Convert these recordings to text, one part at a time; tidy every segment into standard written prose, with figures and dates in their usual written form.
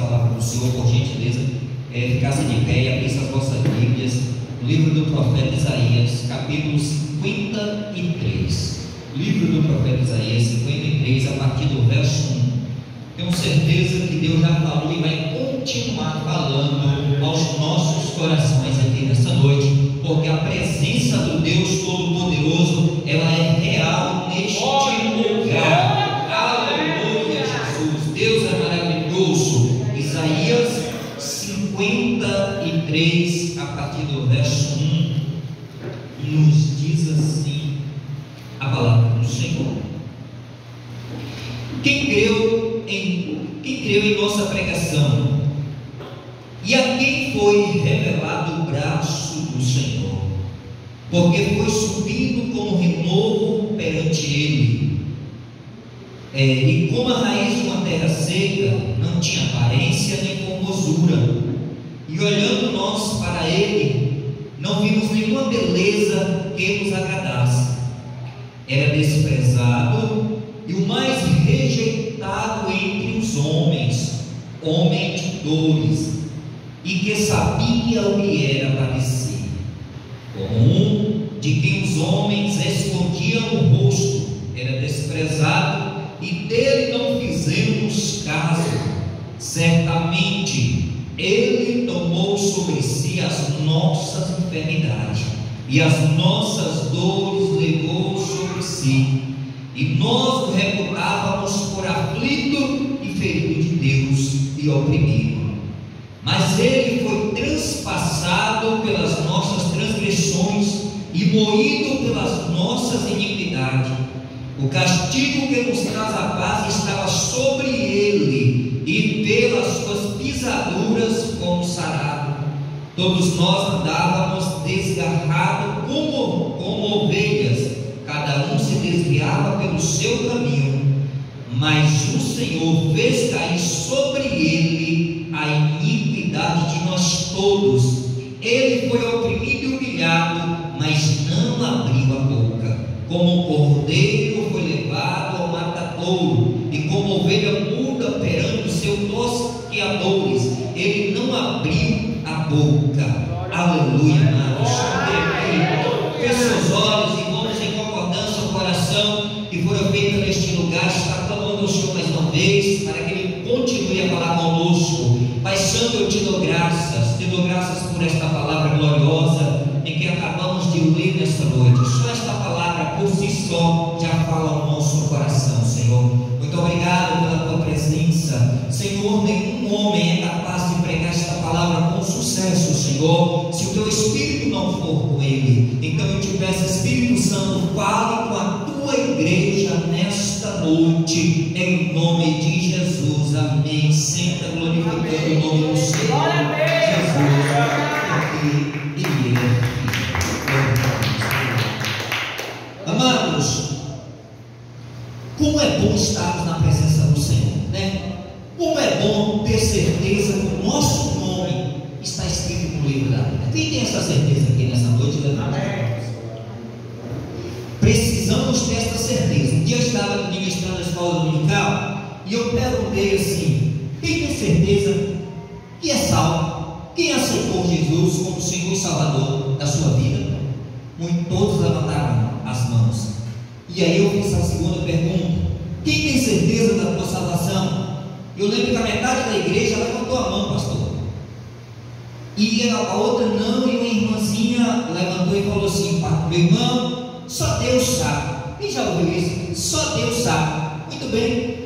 palavra do Senhor, por gentileza, ficasse de pé e abrisse as vossas Bíblias no livro do profeta Isaías, capítulo 53. Livro do profeta Isaías 53, a partir do verso 1. Tenho certeza que Deus já falou e vai continuar falando aos nossos corações aqui nessa noite, porque a presença do Deus Todo-Poderoso, ela é real neste lugar. Aleluia, Jesus, Deus é maravilhoso. Isaías 53, a partir do verso 1, nos diz assim a palavra do Senhor. Quem creu em nossa pregação, e a quem foi revelado o braço do Senhor, porque foi subido como renovo perante ele, e como a raiz de uma terra seca, não tinha aparência nem formosura, e olhando nós para ele, não vimos nenhuma beleza que nos agradasse. Era desprezado e o mais rejeitado entre os homens, homem de dores, e que sabia o que era padecer, como um de quem os homens escondiam o rosto. Era desprezado e dele não fizemos caso. Certamente ele tomou sobre si as nossas enfermidades, e as nossas dores levou sobre si, e nós o reputávamos por aflito e ferido de Deus e oprimido. Mas ele foi transpassado pelas nossas transgressões e moído pelas nossas iniquidades. O castigo que nos traz a paz estava sobre ele, e pelas suas pisaduras fomos sarados. Todos nós andávamos desgarrados como ovelhas, cada um se desviava pelo seu caminho, mas o Senhor fez cair sobre ele a iniquidade de nós todos. Ele foi oprimido e humilhado, mas não abriu a boca. Como um cordeiro foi levado ao matadouro, e como ovelha muda perante os seus tosqueadores, ele não abriu a boca. Aleluia, amados. Feche seus olhos e vamos em concordância ao coração que foi feito neste lugar. Está clamando ao Senhor mais uma vez, para que Ele continue a falar conosco. Pai Santo, eu te dou graças por esta palavra gloriosa em que acabamos de ler nesta noite. Só esta palavra por si só já fala ao nosso coração, Senhor. Muito obrigado pela tua presença, Senhor. Nenhum homem é capaz de pregar esta palavra com sucesso, Senhor, se o teu Espírito não for com ele. Então eu te peço, Espírito Santo, fale com a tua igreja nesta noite, em nome de Jesus. Amém. Senta glorificando o nome do Senhor Jesus, porque ele é. Amados, como é bom estarmos na presença do Senhor, né? Como é bom ter certeza que o nosso nome está escrito no livro da vida. Quem tem essa certeza aqui nessa noite? Amém. Precisamos ter essa certeza. Um dia eu estava ministrando na escola dominical e eu perguntei assim: quem tem certeza que é salvo? Quem aceitou Jesus como Senhor e Salvador da sua vida? Todos levantaram as mãos. E aí eu fiz a segunda pergunta: quem tem certeza da tua salvação? Eu lembro que a metade da igreja levantou a mão, pastor, e a outra não, e uma irmãzinha levantou e falou assim: meu irmão, só Deus sabe. Quem já ouviu isso? Só Deus sabe. Muito bem,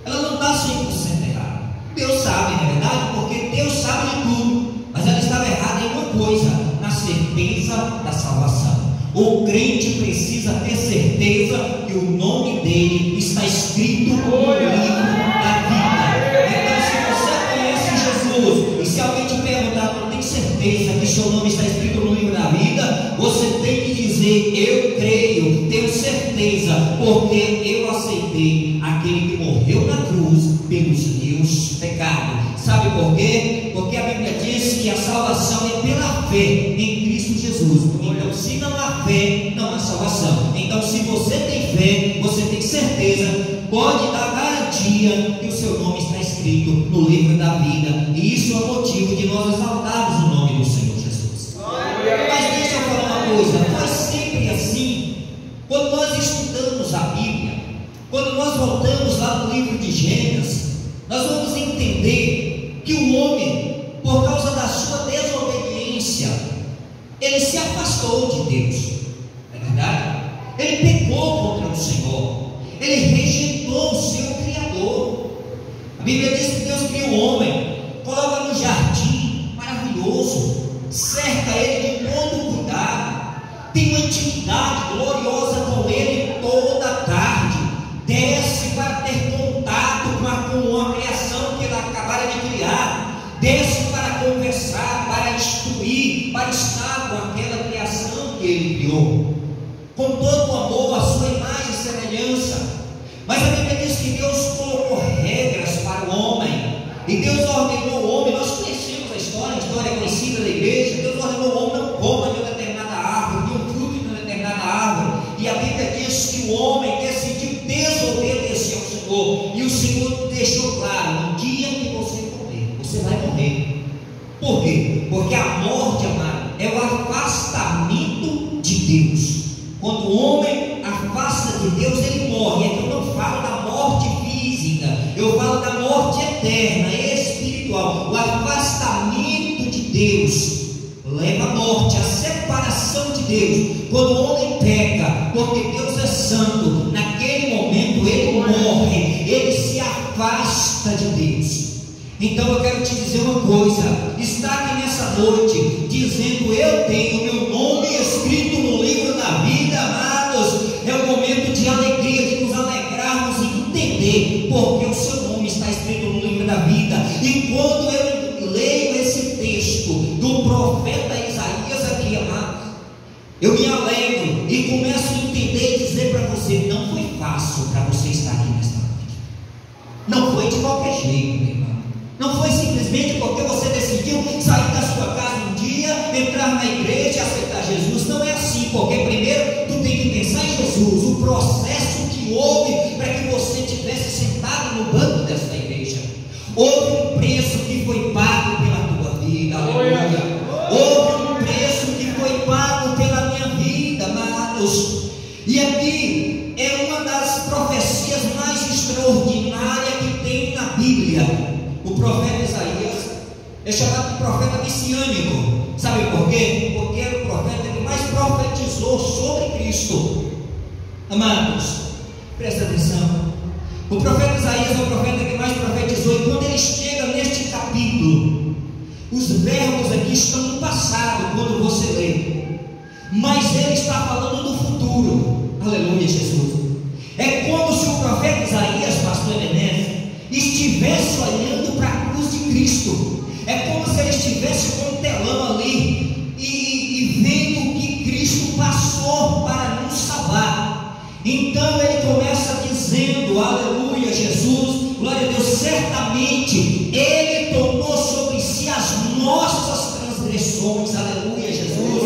ela não está 100% errada. Deus sabe, na verdade, porque Deus sabe de tudo, mas ela estava errada em uma coisa: na certeza da salvação. O crente precisa ter certeza que o nome dele está escrito no livro da vida. Então, se você conhece Jesus, e se alguém te perguntar, não tem certeza que seu nome está escrito no livro da vida, você tem que dizer: eu creio, tenho certeza, porque eu aceitei aquele que morreu na cruz pelos meus pecados. Sabe por quê? Porque a Bíblia diz que a salvação é pela fé em Cristo Jesus. Então, se não há fé, não há salvação. Então, se você tem fé, você tem certeza, pode dar garantia que o seu nome está escrito escrito no livro da vida, e isso é o motivo de nós exaltarmos o nome do Senhor Jesus. Mas deixa eu falar uma coisa, foi sempre assim. Quando nós estudamos a Bíblia, quando nós voltamos lá no livro de Gênesis, nós vamos entender que o homem, por causa da sua desobediência, ele se afastou de Deus, não é verdade? Ele pecou contra o Senhor, ele rejeitou o seu Criador. A Bíblia diz que Deus cria o homem, coloca no jardim maravilhoso, cerca ele de todo cuidado, tem uma intimidade gloriosa com ele toda a tarde, desce para ter contato com a criação que ele acabara de criar, desce para conversar, para instruir, para estar com aquela criação que ele criou, com todo o amor, a sua imagem e semelhança. Mas a Bíblia diz que Deus colocou regras para o homem, e Deus ordenou o homem. Nós conhecemos a história conhecida da igreja. Deus ordenou o homem: não coma de uma determinada árvore, de um fruto de uma determinada árvore. E a Bíblia diz que o homem decidiu desobedecer ao Senhor, e o Senhor deixou claro: no dia que você comer, você vai morrer. Por quê? Porque a morte, amado, é o afastamento de Deus. Quando o homem afasta de Deus, ele morre. É que eu não falo da morte física, eu falo da morte eterna, espiritual. O afastamento de Deus leva à morte, a separação de Deus. Quando o homem peca, porque Deus é santo, naquele momento ele morre, ele se afasta de Deus. Então eu quero te dizer uma coisa: está aqui nessa noite dizendo: eu tenho meu nome escrito no livro da vida, amados. É o momento de alegria, de nos alegrarmos e entender porque o seu nome está escrito no livro da vida. E quando eu leio esse texto do profeta Isaías aqui, amados, eu me alegro e começo a entender e dizer para você: não foi fácil para você estar aqui nesta noite, não foi de qualquer jeito, meu irmão. Não foi simplesmente porque você decidiu sair da sua casa um dia, entrar na igreja e aceitar Jesus. Não é assim, porque primeiro tu tem que pensar em Jesus, o processo que houve para que você estivesse sentado no banco desta igreja. Houve um preço que foi pago pela tua vida, aleluia. Houve um preço que foi pago pela minha vida, amados. E aqui é uma das profecias mais extraordinárias que tem na Bíblia. O profeta Isaías é chamado de profeta messiânico. Sabe por quê? Porque era o profeta que mais profetizou sobre Cristo. Amados, presta atenção. O profeta Isaías é o profeta que mais profetizou. E quando ele chega neste capítulo, os verbos aqui estão no passado, quando você lê, mas ele está falando do futuro. Aleluia, Jesus. É como se o profeta Isaías, pastor Ebenezer, estivesse olhando para a cruz de Cristo. É como se ele estivesse com um telão ali e vendo o que Cristo passou para nos salvar. Então ele começa dizendo: aleluia, Jesus, glória a Deus. Certamente ele tomou sobre si as nossas transgressões, aleluia, Jesus.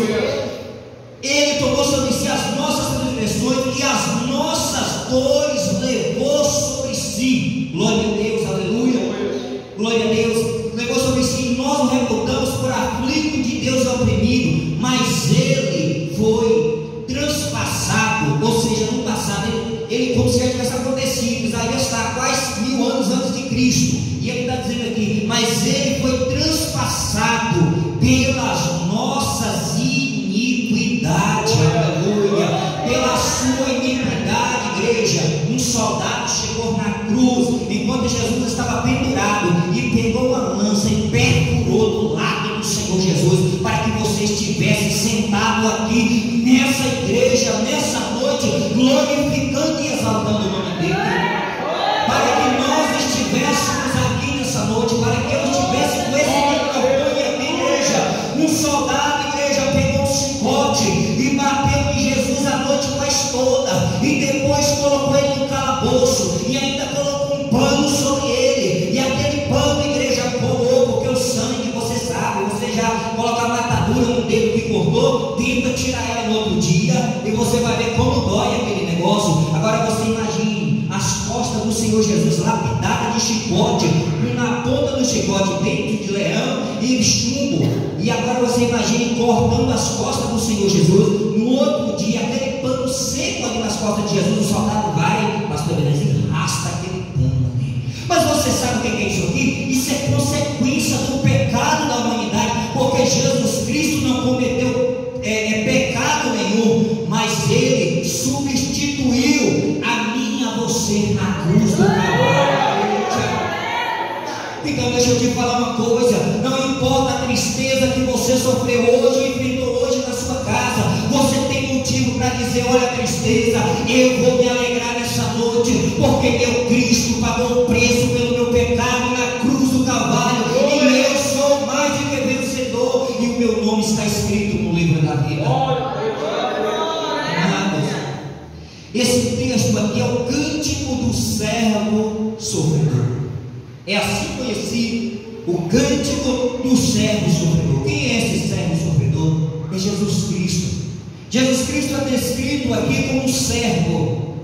Ele tomou sobre si as nossas transgressões e as nossas dores levou sobre si. Glória a Deus, aleluia. Glória a Deus. Levou sobre si. Nós o reputamos por aflito de Deus oprimido, mas ele foi transpassado. Ou seja, no passado, ele como se já tivesse acontecido. Isaías está quase 1000 anos antes de Cristo. E ele está dizendo aqui: mas ele foi transpassado pelas nossas iniquidades, aleluia. Pela sua iniquidade, igreja. Um soldado chegou na cruz enquanto Jesus estava pendurado e pegou uma lança e perfurou do lado do Senhor Jesus, para que você estivesse sentado aqui nessa igreja, nessa noite, glorificando e exaltando o nome dele. Para que nós estivéssemos aqui nessa noite, para que eu estivesse com esse microfone aqui, igreja. Um soldado, igreja, pegou um chicote e bateu em Jesus a noite quase toda, e depois colocou ele no calabouço e ainda colocou um pano sobre ele, e aquele pano, igreja, colou, porque o sangue, você sabe, você já coloca a matadura no dedo que cortou, tenta tirar ela no outro dia, e você vai ver como dói aquele negócio. Agora você imagine as costas do Senhor Jesus lapidadas de chicote, um chicote dentro de leão e chumbo. E agora você imagine cortando as costas do Senhor Jesus. No outro dia, aquele pano seco ali nas costas de Jesus, o soldado vai, pastor Beleza, e arrasta aquele pano ali. Mas você sabe o que é isso aqui? Isso é consequência do pecado da humanidade, porque Jesus Cristo não cometeu pecado nenhum, mas Ele substituiu a mim e a você na cruz do Calvário. Então deixa eu te falar uma coisa, não importa a tristeza que você sofreu hoje ou enfrentou hoje na sua casa, você tem motivo para dizer: olha, tristeza, eu vou me alegrar nessa noite, porque meu Cristo pagou o preço pelo meu pecado na cruz do Calvário, e eu sou mais do que vencedor, e o meu nome está escrito no livro da vida. Esse texto aqui é o cântico do servo sofredor. É assim conhecido, o cântico do servo sofredor. Quem é esse servo sofredor? É Jesus Cristo. Jesus Cristo é descrito aqui como um servo.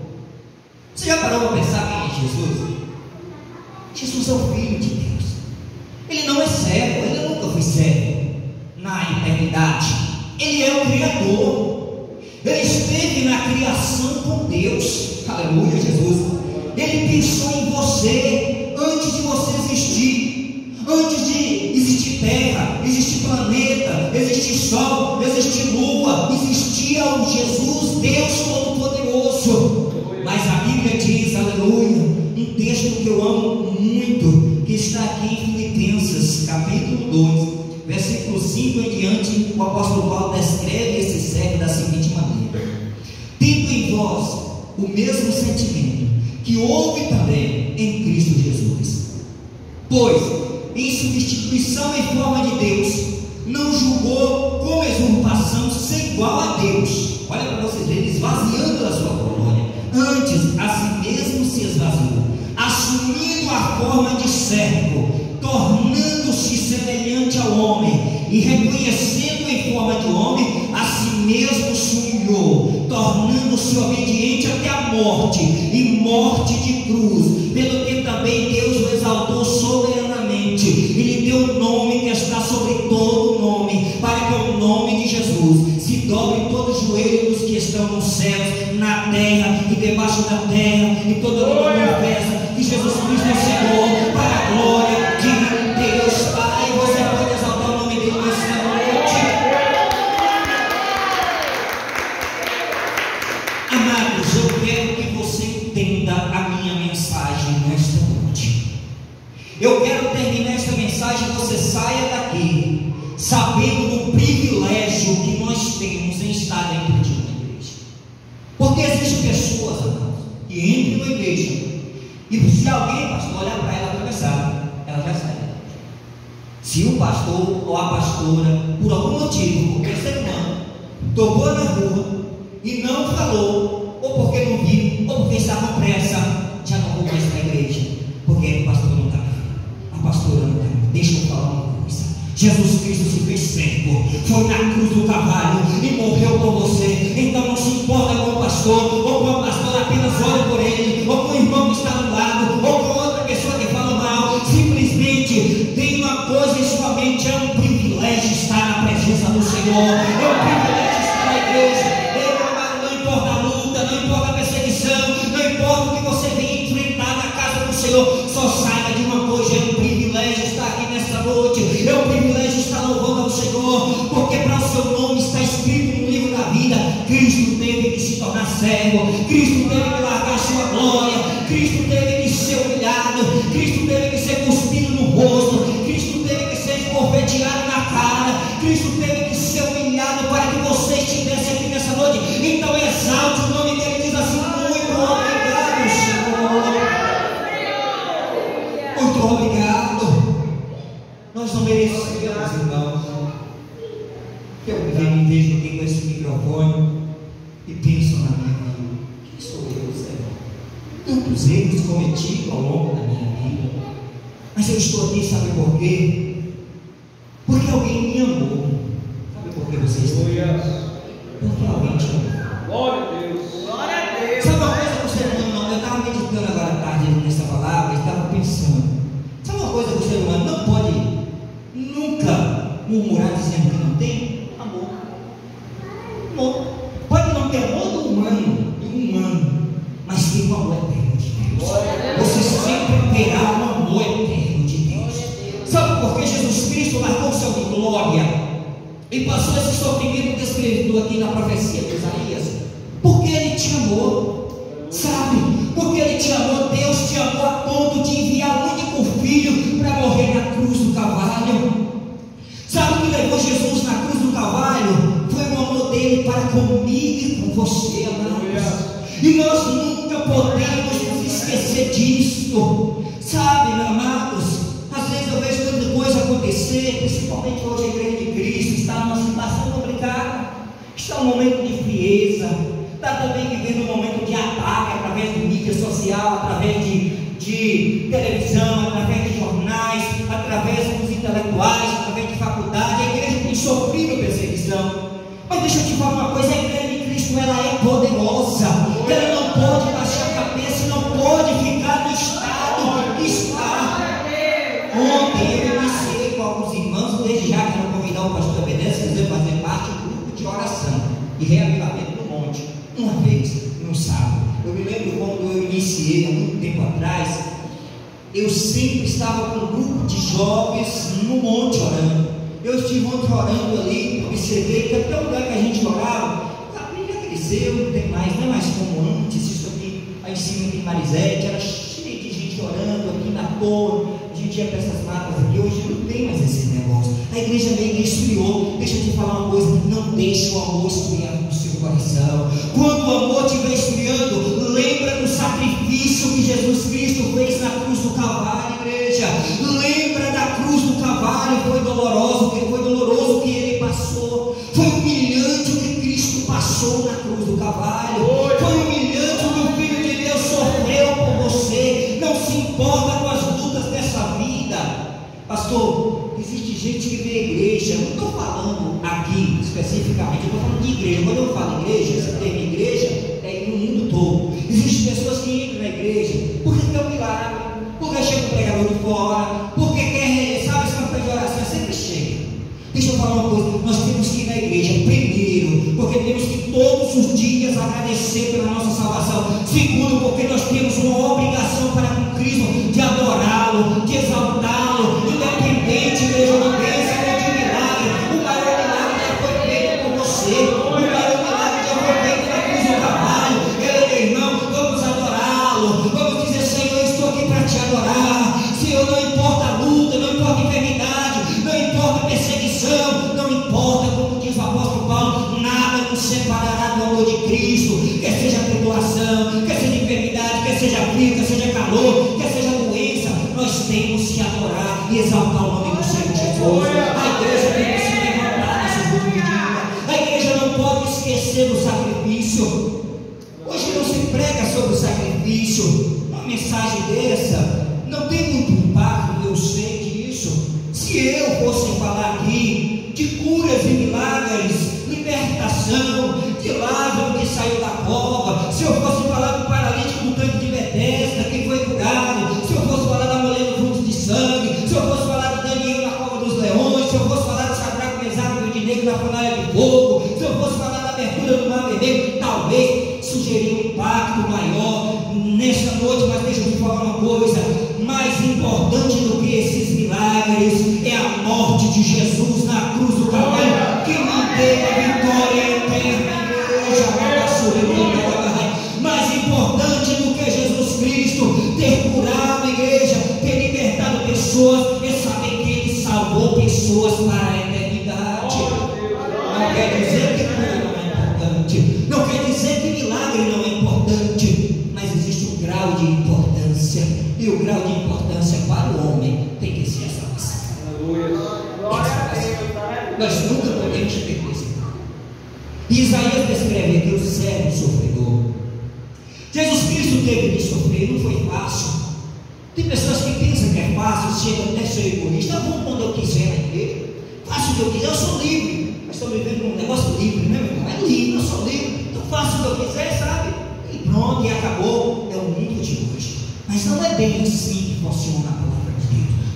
Você já parou para pensar quem é Jesus? Jesus é o Filho de Deus. Ele não é servo, ele nunca foi servo na eternidade. Ele é o Criador. Ele esteve na criação com Deus. Aleluia, Jesus. Ele pensou em você antes de você existir. Antes de existir terra, existir planeta, existir sol, existir lua, existia o Jesus, Deus Todo-Poderoso. Mas a Bíblia diz, aleluia, um texto que eu amo muito, que está aqui em Filipenses, capítulo 2, versículo 5 em diante. O apóstolo Paulo descreve esse servo da seguinte maneira: tendo em vós o mesmo sentimento que houve também em Cristo Jesus, pois em substituição em forma de Deus, não julgou como usurpação ser igual a Deus. Olha para vocês verem, esvaziando a sua glória. Antes, a si mesmo se esvaziou, assumindo a forma de servo, tornando-se semelhante ao homem, e reconhecendo em forma de homem, a si mesmo se humilhou, tornando-se obediente até a morte, e morte de cruz, pelo que também Deus o exaltou soberanamente, e lhe deu um nome que está sobre todo nome, para que o nome de Jesus se dobre todo o joelho dos que estão nos céus, na terra e debaixo da terra, e toda língua confessa que Jesus Cristo é Senhor, para a glória de Deus Pai. Você pode exaltar o nome dele nessa noite. Amados, eu quero que você entenda a minha mensagem nesta noite. Eu quero terminar esta mensagem e você saia daqui sabendo do privilégio que nós temos em estar dentro de uma igreja. Porque existem pessoas, amados, que entram na igreja e se alguém, pastor, olhar para ela conversar, ela já sai. Se o pastor ou a pastora, por algum motivo, porque é ser humano, tocou na rua e não falou, ou porque não viu, ou porque está com pressa, já não vou mais para a igreja, porque o pastor não está aqui, a pastora não está aqui. Deixa eu falar uma coisa: Jesus Cristo se fez servo, foi na cruz do Calvário e morreu por você. Então não se importa com o pastor ou com a pastora, apenas olhe por ele, ou com o irmão que está do lado, ou com outra pessoa que fala mal. Simplesmente tem uma coisa em sua mente: é um privilégio estar na presença do Senhor, é um privilégio estar na igreja. Não importa a luta, não importa a perseguição, não importa o que você vem enfrentar na casa do Senhor, só saiba de uma coisa: é um privilégio estar aqui nessa noite, é um privilégio estar louvando ao Senhor, porque para o seu nome está escrito no livro da vida. Cristo teve que se tornar servo, Cristo teve que largar sua glória, Cristo teve que ser humilhado, Cristo teve que ser cuspido no rosto, Cristo teve que ser esbofeteado na cara, Cristo teve que ser humilhado para que você estivesse aqui nessa noite. Então exalte o nome dele, diz assim: muito obrigado, Senhor, muito obrigado. Nós não merecíamos, irmãos. Eu me vejo aqui com esse microfone e penso na minha vida: quem sou eu, Senhor? Tantos erros cometidos ao longo da minha vida, mas eu estou aqui, sabe por quê? Porque alguém me amou. Sabe por que você está aqui? Porque alguém te amou. Glória a Deus. Glória a Deus. Sabe uma coisa que o ser humano não? Eu estava meditando agora à tarde nessa palavra e estava pensando: sabe uma coisa que o ser humano não não pode nunca murmurar dizendo que não tem amor. Amor. Pode não ter amor do humano, mas tem o amor eterno de Deus. Você sempre terá o amor eterno de Deus. Sabe por que Jesus Cristo largou o céu de glória e passou esse sofrimento descrito aqui na profecia de Isaías? Porque Ele te amou, sabe? Porque Ele te amou. Deus te amou a ponto de enviar o único filho para morrer na cruz do Calvário. Sabe o que levou Jesus na cruz do Calvário? Foi o amor dele para comigo e com você, amados. E nós nunca podemos nos esquecer disso, sabe, meus amados? Às vezes eu vejo tanta coisa acontecer, principalmente hoje a Igreja de Cristo está numa situação complicada, está um momento de frieza, está também vivendo um momento de ataque através de mídia social, através de televisão, através de jornais, através dos intelectuais, através de faculdade. A igreja tem sofrido perseguição. Mas deixa eu te falar uma coisa: a Igreja de Cristo, ela é poderosa, ela não pode baixar a cabeça, não pode ficar no estado que está. Ontem eu iniciei com alguns irmãos, desde já quero convidar o pastor Bené, se quiser fazer parte do grupo de oração e reavivamento do monte, uma vez no sábado. Eu me lembro quando eu iniciei há muito tempo atrás, eu sempre estava com um grupo de jovens no monte orando. Eu estive ontem orando ali, observei que até o lugar que a gente orava, a capinha já cresceu, não tem mais, não é mais como antes. Isso aqui, aí em cima tem Marisete, era cheio de gente orando aqui na torre, a gente ia para essas matas aqui. Hoje não tem mais esse negócio. A igreja meio que esfriou. Deixa eu te falar uma coisa: não deixe o amor esfriar no seu coração. Quando o amor estiver esfriando, lembra do sacrifício que Jesus Cristo fez na cruz do Calvário, igreja. Lembra da cruz do Calvário. Foi doloroso que ele passou. Foi humilhante o que Cristo passou na cruz do Calvário. Foi humilhante o que o Filho de Deus sofreu por você. Não se importa com as lutas dessa vida. Pastor, existe gente que vê a igreja, eu não estou falando aqui especificamente, eu estou falando de igreja. Quando eu falo igreja, esse termo igreja é no mundo todo. Existem pessoas que entram na igreja porque quer um milagre, porque chega um pregador de fora, porque quer, sabe, esse campanha de oração sempre chega. Deixa eu falar uma coisa: nós temos que ir na igreja primeiro, porque temos que todos os dias agradecer pela nossa salvação. Segundo, porque nós temos uma obrigação para com Cristo de adorá-lo, de exaltá-lo, independente, igreja, de bênção ou de milagre. O maior milagre já foi feito por você, o maior milagre já foi feito na cruz do Calvário. Meu irmão, vamos adorá-lo, vamos dizer: Senhor, eu estou aqui para te adorar. Senhor, não importa a luta, não importa a enfermidade, não importa a perseguição, não importa, como diz o apóstolo Paulo, nada nos separará do amor de Cristo. Quer seja tribulação, quer seja enfermidade, quer seja frio, quer seja calor, quer seja doença, nós temos que adorar e exaltar o nome do Senhor Jesus. A igreja tem que se levantar nesses últimos dias. A igreja não pode esquecer do sacrifício. Hoje não se prega sobre o sacrifício. Uma mensagem dessa não tem muito impacto, eu sei disso. Se eu fosse falar aqui de curas e milagres, libertação, de Lázaro que saiu da cova, se eu fosse falar do paralítico do tanque de Betesda que foi curado, se eu fosse falar da mulher do fluxo de sangue, se eu fosse falar de Daniel na cova dos leões, se eu fosse falar de Sadraque, Mesaque e Abednego na fornalha de fogo, se eu fosse falar da abertura do mar vermelho, talvez sugerir um impacto maior nesta noite. Mas deixa eu te falar uma coisa: mais importante do que esses milagres é a morte de Jesus na cruz do Calvário, que me deu a vitória eterna. Mais importante do que Jesus Cristo ter curado a igreja, ter libertado pessoas, é saber que Ele salvou pessoas para a eternidade. Não quer dizer que cura não é importante, não quer dizer que milagre não é importante, mas existe um grau de importância, e o grau de importância para o homem tem que ser essa salvação. Nós nunca podemos perder esse grau. Isaías descreve aqui o servo sofredor. Jesus Cristo teve que sofrer, não foi fácil. Tem pessoas que pensam que é fácil, chegam até ser egoísta. Eu vou quando eu quiser na igreja, faço o que eu quiser, eu sou livre. Mas estou vivendo um negócio livre, né, meu irmão? É livre, eu sou livre, então faço o que eu quiser, sabe? E pronto, e acabou. É o mundo de hoje. Mas não é bem assim que funciona a palavra de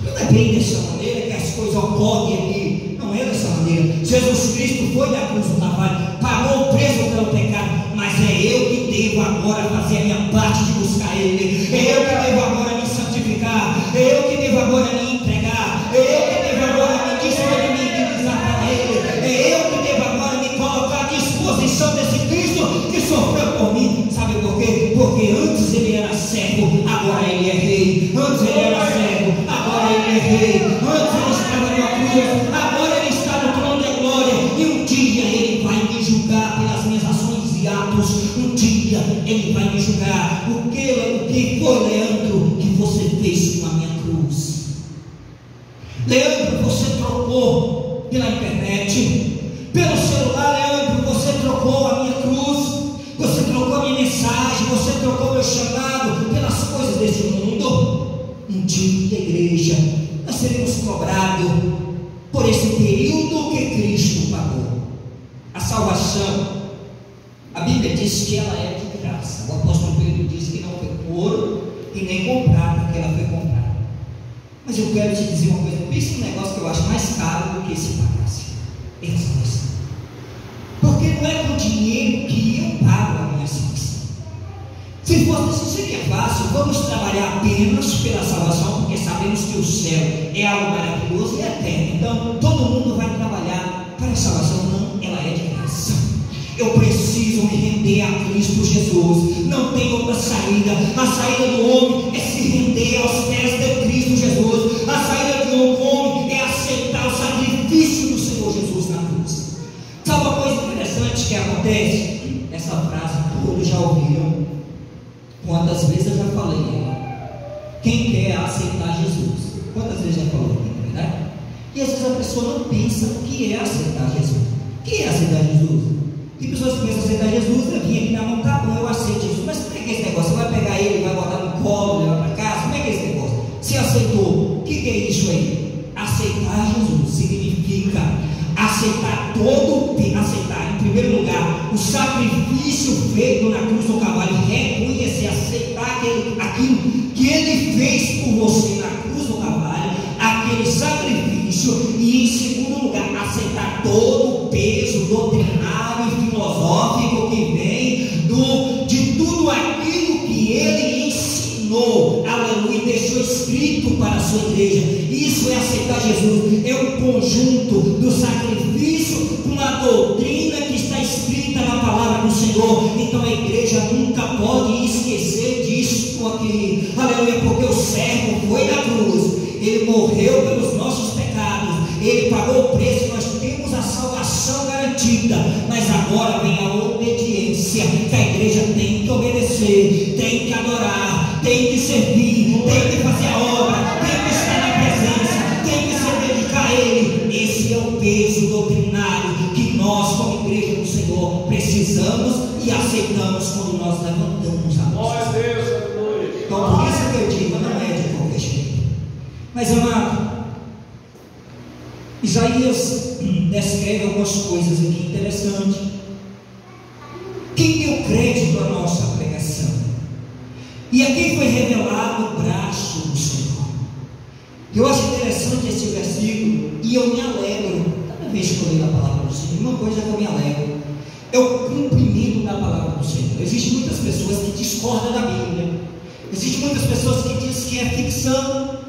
Deus. Não é bem dessa maneira que as coisas ocorrem aqui. Não é dessa maneira. Jesus Cristo foi na cruz do Calvário, pagou o preço pelo pecado, mas é eu que devo agora fazer a minha parte de buscar Ele. É eu que devo agora me santificar. É eu que devo agora me entregar. É eu que devo agora me disponibilizar para Ele. É eu que devo agora me colocar à disposição desse Cristo que sofreu por mim. Sabe por quê? Porque antes Ele era servo, agora Ele é rei. Antes Ele era servo, agora Ele é rei. Antes Ele estava na cruz, agora Ele está no trono da glória. E um dia Ele vai me julgar pelas minhas ações e atos. Um dia Ele vai me julgar. O que foi, Leandro, que você fez com a minha cruz? Leandro, você trocou pela internet, pelo celular. Leandro, você trocou a minha cruz, você trocou a minha mensagem, você trocou meu chamado pelas coisas desse mundo. Um dia, igreja, nós seremos cobrados por esse período que Cristo pagou. A salvação, a Bíblia diz que ela é de graça. O apóstolo Pedro diz que não foi com ouro e nem com prata que ela foi comprada. Mas eu quero te dizer uma coisa, pensa um negócio que eu acho mais caro do que se pagasse. É a salvação. Porque não é com dinheiro que eu pago a minha salvação. Se fosse assim, seria fácil. Vamos trabalhar apenas pela salvação, porque sabemos que o céu é algo maravilhoso e eterno. Então, todo mundo vai trabalhar para a salvação. Não, ela é de graça. Eu preciso me render a Cristo Jesus. Não tem outra saída. A saída do homem é se render aos pés de Cristo Jesus. A saída do homem é aceitar o sacrifício do Senhor Jesus na cruz. Sabe uma coisa interessante que acontece? Essa frase todos já ouviram. Quantas vezes eu já falei ela? Quem quer aceitar Jesus? Quantas vezes já falou aqui, não é verdade? E às vezes a pessoa não pensa o que é aceitar Jesus. O que é aceitar Jesus? Tem pessoas que pensam aceitar Jesus, eu vim aqui na mão, tá bom, eu aceito Jesus. Mas como é que é esse negócio? Você vai pegar ele, vai botar no colo, levar para casa? Como é que é esse negócio? Se aceitou, o que é isso aí? Aceitar Jesus significa aceitar aceitar, em primeiro lugar, o sacrifício feito na cruz do Calvário, reconhecer, aceitar aquilo que Ele fez por você na cruz do Calvário, aquele sacrifício, e em segundo lugar, aceitar todo o peso doutrinário e filosófico que vem de tudo aquilo que Ele ensinou, aleluia, e deixou escrito para a sua igreja. Isso é aceitar Jesus, é um conjunto do sacrifício com a doutrina que está escrita na palavra do Senhor. Então a igreja nunca pode esquecer disso aqui, aleluia, porque o servo foi na cruz, ele morreu pelos nossos pecados, ele pagou o preço, nós temos a salvação garantida. Mas agora vem a obediência, que a igreja tem que obedecer, tem que adorar, tem que servir, tem que fazer a obra, tem que estar na presença, tem que se dedicar a Ele. Esse é o peso doutrinário que nós, como igreja do Senhor, precisamos e aceitamos quando nós levantamos a nossa. Então, por isso que eu digo, não é de qualquer jeito. Mas, amado, Isaías descreve algumas coisas aqui interessantes. Quem deu crédito à nossa pregação? E aqui foi revelado o braço do Senhor. Eu acho interessante esse versículo e eu me alegro. Cada vez que eu leio a palavra do Senhor, uma coisa que eu me alegro é o cumprimento da palavra do Senhor. Existem muitas pessoas que discordam da Bíblia. Existem muitas pessoas que dizem que é ficção,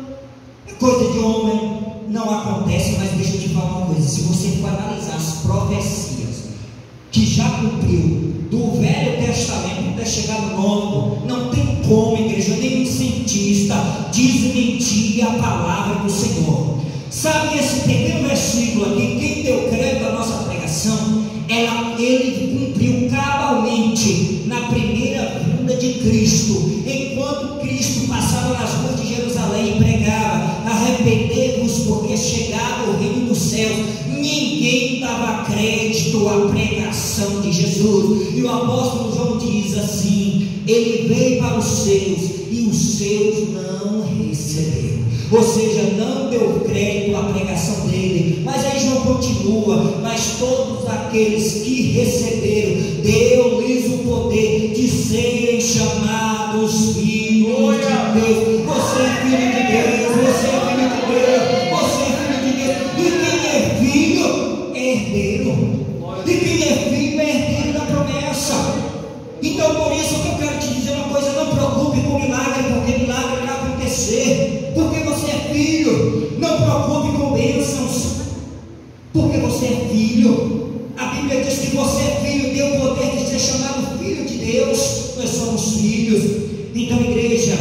é coisa de homem, não acontece. Mas deixa eu te falar uma coisa: se você for analisar as profecias que já cumpriu do Velho Testamento até chegar no Novo, não tem como, igreja, nenhum cientista desmentir a palavra do Senhor. Sabe esse pequeno versículo aqui, quem deu crédito à nossa pregação, ele cumpriu cabalmente na primeira vinda de Cristo. Enquanto Cristo passava nas ruas de Jerusalém e pregava: arrependei-vos, porque é chegado o reino dos céus, ninguém dava crédito à pregação de Jesus. E o apóstolo João diz assim: ele veio para os seus e os seus não receberam. Ou seja, não deu crédito à pregação dele. Mas aí João continua: mas todos aqueles que receberam, deu-lhes o poder de serem chamados filhos de Deus. Você é filho de Deus, você é filho de Deus. não preocupe com bênçãos, porque você é filho. A Bíblia diz que você é filho, deu o poder de ser chamado filho de Deus. Nós somos filhos. Então, igreja,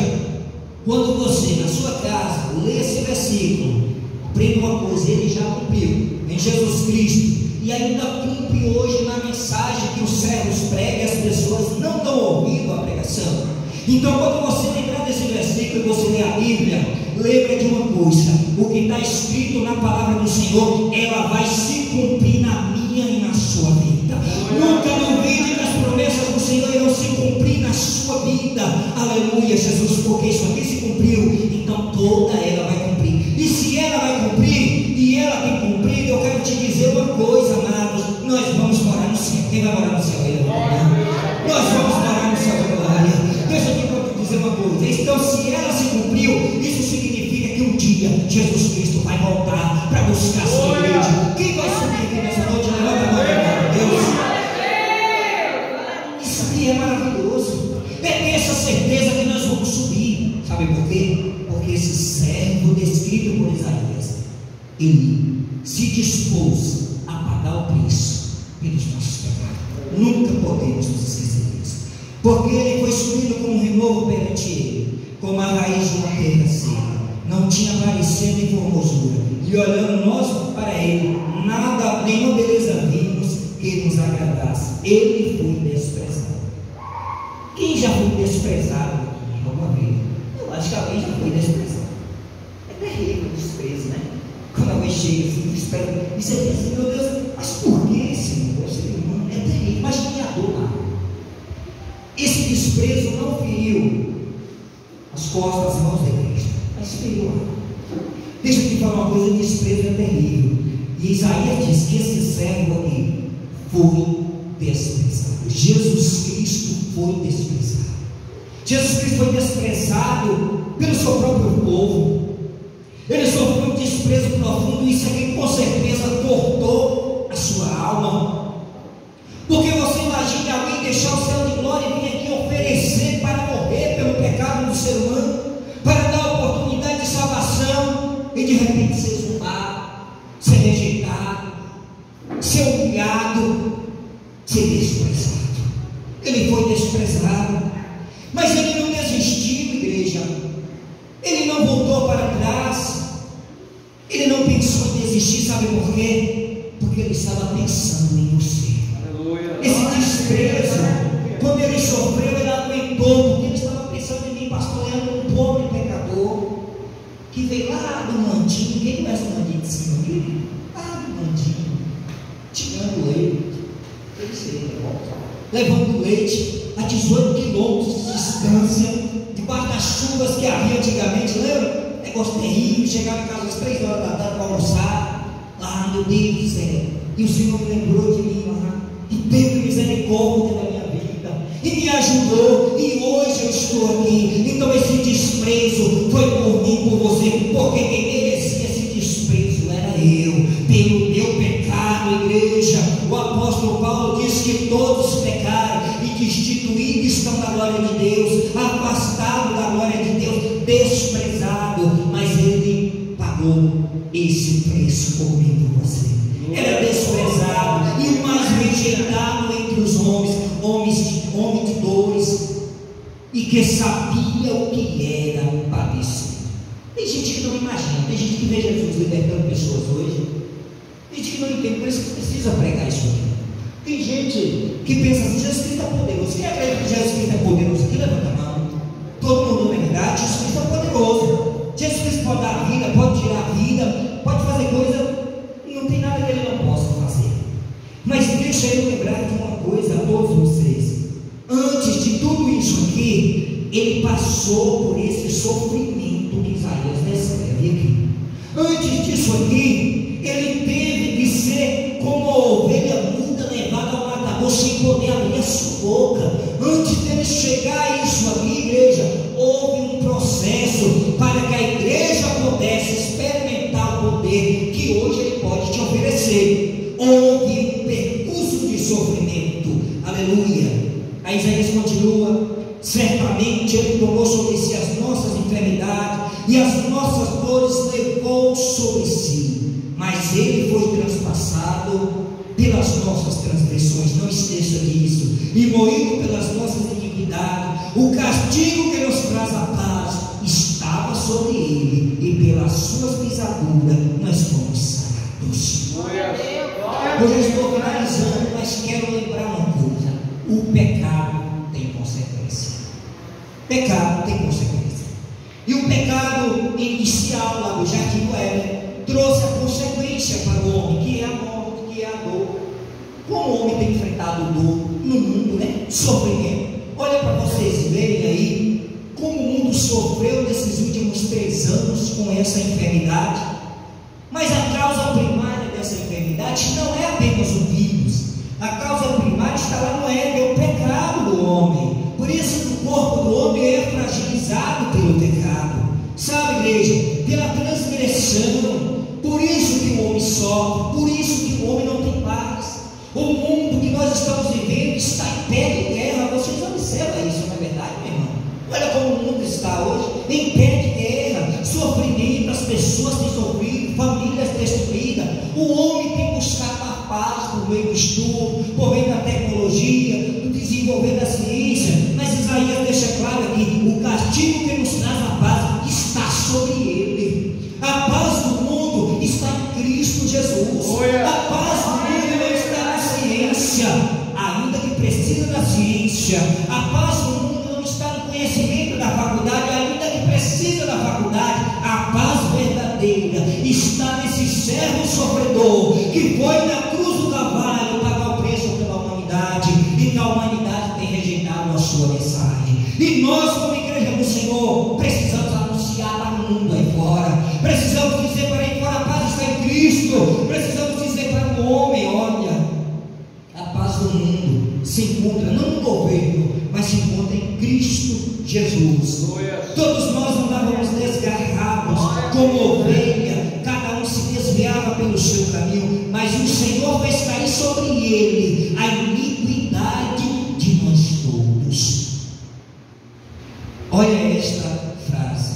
quando você na sua casa lê esse versículo, aprenda uma coisa: ele já cumpriu em Jesus Cristo, e ainda cumpre hoje na mensagem que os servos pregam. As pessoas não estão ouvindo a pregação. Então, quando você lembrar desse versículo e você ler a Bíblia, lembra de uma coisa: o que está escrito na palavra do Senhor, ela vai se cumprir na minha e na sua vida. Nunca duvide que as promessas do Senhor irão se cumprir na sua vida. Aleluia, Jesus, porque isso aqui se cumpriu, então toda ela vai cumprir. E se ela vai cumprir, e ela tem cumprido, eu quero te dizer uma coisa, amados: nós vamos morar no céu. Quem vai morar no céu? Nós vamos morar no céu da glória. Deixa eu te dizer uma coisa: então, se ela se cumpriu, isso significa que um dia Jesus Cristo vai voltar para buscar a sua igreja. Quem vai subir aqui nessa noite? Levanta a mão para Deus. Isso aqui é maravilhoso. É ter essa certeza que nós vamos subir. Sabe por quê? Porque esse servo descrito por Isaías, ele se dispôs a pagar o preço pelos nossos pecados. Nunca podemos nos esquecer disso, porque ele foi subindo como um renovo perante ele, como a raiz de uma terra seca. Não tinha parecendo em formosura, e olhando nós para ele, nada, nenhuma beleza vimos que nos agradasse. Ele foi desprezado. Quem já foi desprezado alguma vez? Eu acho que alguém já foi desprezado. É terrível o desprezo, né? Quando alguém chega assim, espera, e você pensa: meu Deus, mas por que, Senhor? É terrível, mas nem a dor lá. Esse desprezo não feriu as costas, as mãos da igreja, mas feriu lá. Deixa eu te falar uma coisa: desprezo é terrível. E Isaías diz que esse servo aqui foi desprezado. Jesus Cristo foi desprezado. Jesus Cristo foi desprezado pelo seu próprio povo. Ele sofreu um desprezo profundo. Isso aqui com certeza cortou a sua alma. Porque você imagina alguém deixar o céu de glória e vir aqui oferecer para morrer pelo pecado do ser humano, para dar oportunidade de salvação, e de repente ser zombado, ser rejeitado, ser humilhado, ser desprezado. Ele foi desprezado, mas ele não desistiu, igreja. Ele não voltou para trás. Ele não pensou em desistir. Sabe por quê? Porque ele estava pensando em você. Esse desprezo, quando ele sofreu, ele aguentou, porque ele estava pensando em mim, pastor Leandro, um pobre pecador que veio lá do Mandinho. Quem conhece o Mandinho de cima aqui? Lá do Mandinho, tirando leite, levando leite a 18 quilômetros de distância, debaixo das chuvas que havia antigamente. Lembra? Negócio terrível. Chegava em casa às 3 horas da tarde para almoçar. Ah, meu Deus do céu. E o Senhor me lembrou de mim lá, e teve misericórdia da minha vida, e me ajudou, e hoje eu estou aqui. Então esse desprezo foi por mim, por você, porque quem merecia esse desprezo era eu, pelo meu pecado, igreja. O apóstolo Paulo diz que todos pecaram e destituídos estão da glória de Deus, afastados da glória de Deus, desprezado, mas ele pagou esse preço por mim e por você. Era desprezado e o mais rejeitado entre os homem de dores, e que sabia o que era padecer. Tem gente que não imagina, tem gente que vê Jesus libertando pessoas hoje, tem gente que não entende, por isso que precisa pregar isso aqui. Tem gente que pensa assim: Jesus Cristo é poderoso. Quem acredita que Jesus Cristo é poderoso aqui? Levanta a mão. Todo mundo na verdade. Jesus Cristo é poderoso. Jesus Cristo pode dar a vida, pode tirar a vida, pode fazer coisa. Não tem nada que ele não possa fazer. Mas deixa eu lembrar de uma coisa a todos vocês: antes de tudo isso aqui, ele passou por esse sofrimento que Isaías descreve aqui. Antes disso aqui, ele teve que ser como a ovelha muda levada ao matador, sem poder abrir a sua boca. Antes dele chegar a isso aqui, igreja, houve um processo para que a igreja pudesse experimentar o poder que hoje ele pode te oferecer. Houve um percurso de sofrimento. Aleluia. A Isaías continua: Certamente Ele tomou sobre si as nossas enfermidades e as nossas dores levou sobre si, mas Ele foi transpassado pelas nossas transgressões, não esqueça disso, e moído pelas nossas iniquidades. O castigo que nos traz a paz estava sobre Ele, e pelas suas pisaduras nós fomos sarados. Eu já estou finalizando, mas quero lembrar uma coisa: o pecado tem consequência. Pecado tem consequência. E o pecado inicial lá do jardim do Éden trouxe a consequência para o homem, que é a morte, que é a dor. Como o homem tem enfrentado dor no mundo, né? Sofrimento. Olha para vocês verem aí como o mundo sofreu nesses últimos 3 anos com essa enfermidade. Mas a causa primária dessa enfermidade não é apenas o vírus. A causa primária está lá no Éden, é o pecado do homem. Por isso que o corpo do homem é fragilizado pelo pecado. Sabe, igreja? Pela transgressão. Por isso que o homem sofre. Por isso que o homem não tem paz. O mundo que nós estamos vivendo está em pé de guerra. Vocês observam isso, não é verdade, meu irmão? Olha como o mundo está hoje, em pé de guerra, sofrimento, as pessoas têm sofrido, famílias destruídas. O homem tem buscado a paz por meio do estudo, por meio da tecnologia, do desenvolver da ciência. Mas Isaías deixa claro aqui: o castigo que nos traz a paz está sobre ele. A paz do mundo está em Cristo Jesus. A paz do mundo não está na ciência, ainda que precisa da ciência. A paz do mundo não está no conhecimento da faculdade, ainda que precisa da faculdade. A paz verdadeira está nesse servo sofredor que foi na cruz do Calvário pagar o preço pela humanidade, e que a humanidade tem rejeitado a sua mensagem. E nós, como igreja do Senhor, precisamos anunciar para o mundo aí fora. Precisamos dizer para aí fora: a paz está em Cristo. Precisamos dizer para o homem: olha, a paz do mundo se encontra não no governo, mas se encontra em Cristo Jesus. Todos nós andávamos desgarrados como ovelha, cada um se desviava pelo seu caminho, mas o Senhor fez cair sobre ele a iniquidade de nós todos. Olha esta frase: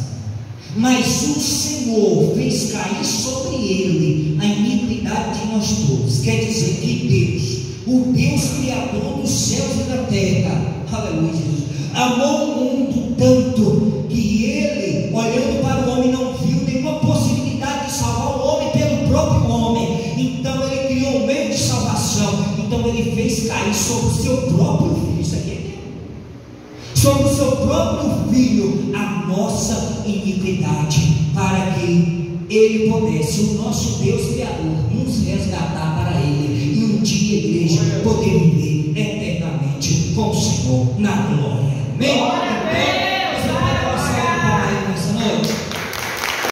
mas o Senhor fez cair sobre ele a iniquidade de nós todos. Quer dizer que Deus, o Deus Criador dos céus e da terra, aleluia, Jesus, amou o mundo tanto que Ele, olhando para o homem, não viu nenhuma possibilidade de salvar o homem pelo próprio homem. Então Ele criou um meio de salvação. Então Ele fez cair sobre o seu próprio filho. Isso aqui é Deus. Sobre o seu próprio filho a nossa iniquidade, para que Ele pudesse, o nosso Deus Criador, nos resgatar para Ele, e um dia, igreja, poder viver eternamente com o Senhor na glória. Amém? Você pode passar para Ele nessa noite?